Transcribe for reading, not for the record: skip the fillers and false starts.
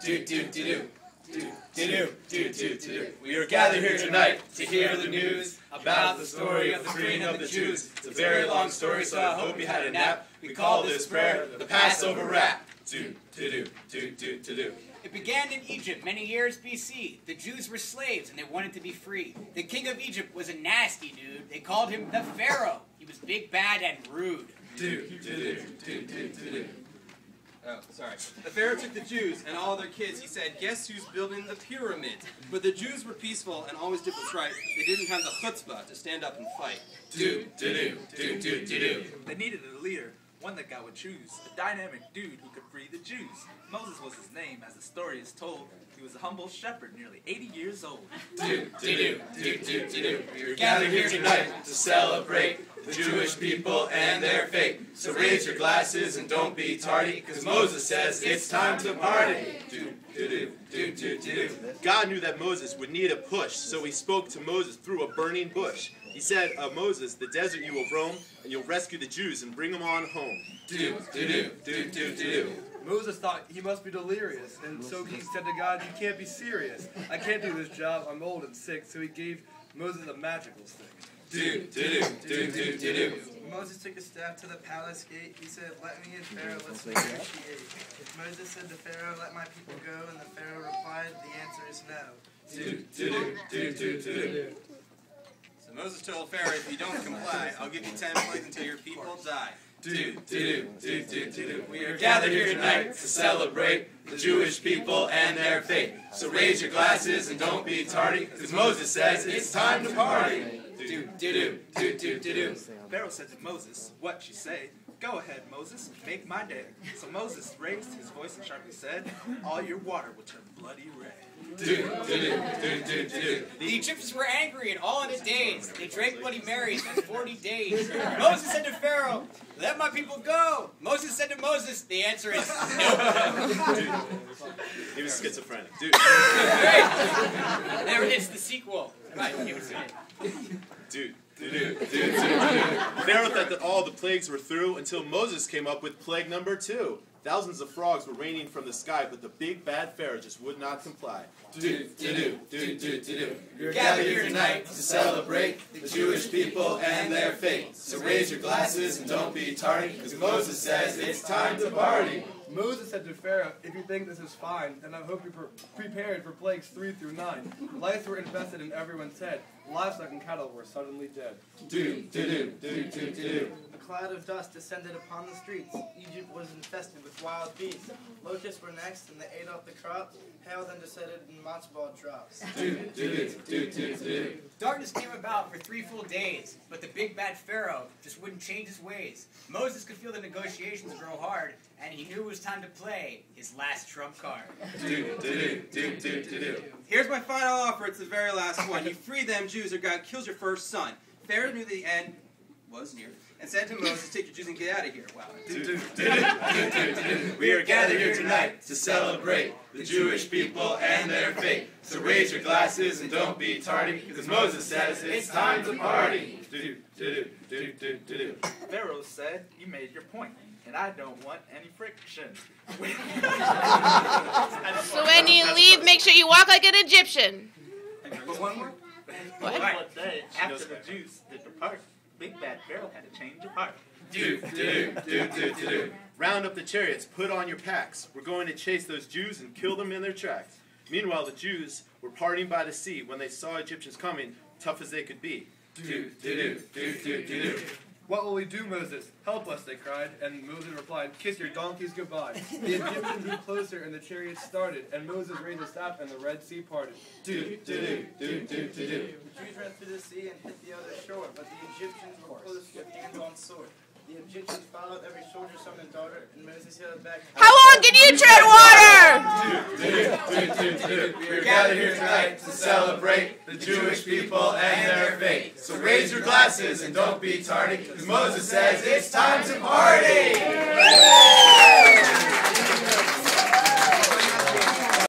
We are gathered here tonight to hear the news about the story of the freeing of the Jews. It's a very long story, so I hope you had a nap. We call this prayer the Passover Rap. It began in Egypt many years BC. The Jews were slaves and they wanted to be free. The king of Egypt was a nasty dude. They called him the Pharaoh. He was big, bad, and rude. Oh, sorry. The Pharaoh took the Jews and all their kids. He said, guess who's building the pyramid? But the Jews were peaceful and always did what's right. They didn't have the chutzpah to stand up and fight. They needed a leader, one that God would choose, a dynamic dude who could free the Jews. Moses was his name, as the story is told. He was a humble shepherd, nearly 80 years old. We are gathered here tonight to celebrate the Jewish people and their fate. So raise your glasses and don't be tardy, because Moses says it's time to party. God knew that Moses would need a push, so he spoke to Moses through a burning bush. He said, Moses, the desert you will roam, and you'll rescue the Jews and bring them on home. Moses thought he must be delirious, and so he said to God, you can't be serious. I can't do this job, I'm old and sick, so he gave Moses a magical stick. Moses took a staff to the palace gate. He said, let me and Pharaoh, let's negotiate. Moses said to Pharaoh, let my people go, and the Pharaoh replied, the answer is no. So Moses told Pharaoh, if you don't comply, I'll give you 10 plagues until your people die. We are gathered here tonight to celebrate the Jewish people and their faith. So raise your glasses and don't be tardy, because Moses says it's time to party. Pharaoh said to Moses, what you say? Go ahead, Moses, make my day. So Moses raised his voice and sharply said, all your water will turn bloody red. The Egyptians were angry and all in a daze. They drank Bloody Marys for 40 days. Moses said to Pharaoh, let my people go. Moses said to Moses, the answer is no. He was schizophrenic. There is the sequel. Pharaoh thought that all the plagues were through until Moses came up with plague number 2. Thousands of frogs were raining from the sky, but the big bad Pharaoh just would not comply. We're gathered here tonight to celebrate the Jewish people and their faith. So raise your glasses and don't be tardy, because Moses says it's time to party. Moses said to Pharaoh, if you think this is fine, then I hope you're prepared for plagues 3 through 9. Lights were invested in everyone's head. Livestock and cattle were suddenly dead. A cloud of dust descended upon the streets. Egypt was infested with wild beasts. Locusts were next, and they ate up the crops. Hail then descended in matzo ball drops. Darkness came about for 3 full days, but the big bad Pharaoh just wouldn't change his ways. Moses could feel the negotiations grow hard, and he knew it was time to play his last trump card. Here's my final offer. It's the very last one. You free them Jews or God kills your first son. Pharaoh knew the end was near and said to Moses, take your Jews and get out of here. Wow. We are gathered here tonight to celebrate the Jewish people and their faith. So raise your glasses and don't be tardy, because Moses says it's time to party. Pharaoh said, you made your point, and I don't want any friction. So when you leave, make sure you walk like an Egyptian. But one more. What? One day, after the Jews did depart, big bad Pharaoh had a change of heart. Round up the chariots, put on your packs. We're going to chase those Jews and kill them in their tracks. Meanwhile, the Jews were partying by the sea when they saw Egyptians coming, tough as they could be. What will we do, Moses? Help us, they cried. And Moses replied, kiss your donkeys goodbye. The Egyptians drew closer and the chariots started, and Moses raised his staff and the Red Sea parted. The Jews ran through the sea and hit the other shore, but the Egyptians were close with hands on sword. The Egyptians followed every soldier, son, and daughter, and Moses held back. How long can you tread water? We are gathered here tonight to celebrate the Jewish people and their faith. So raise your glasses and don't be tardy, because Moses says it's time to party.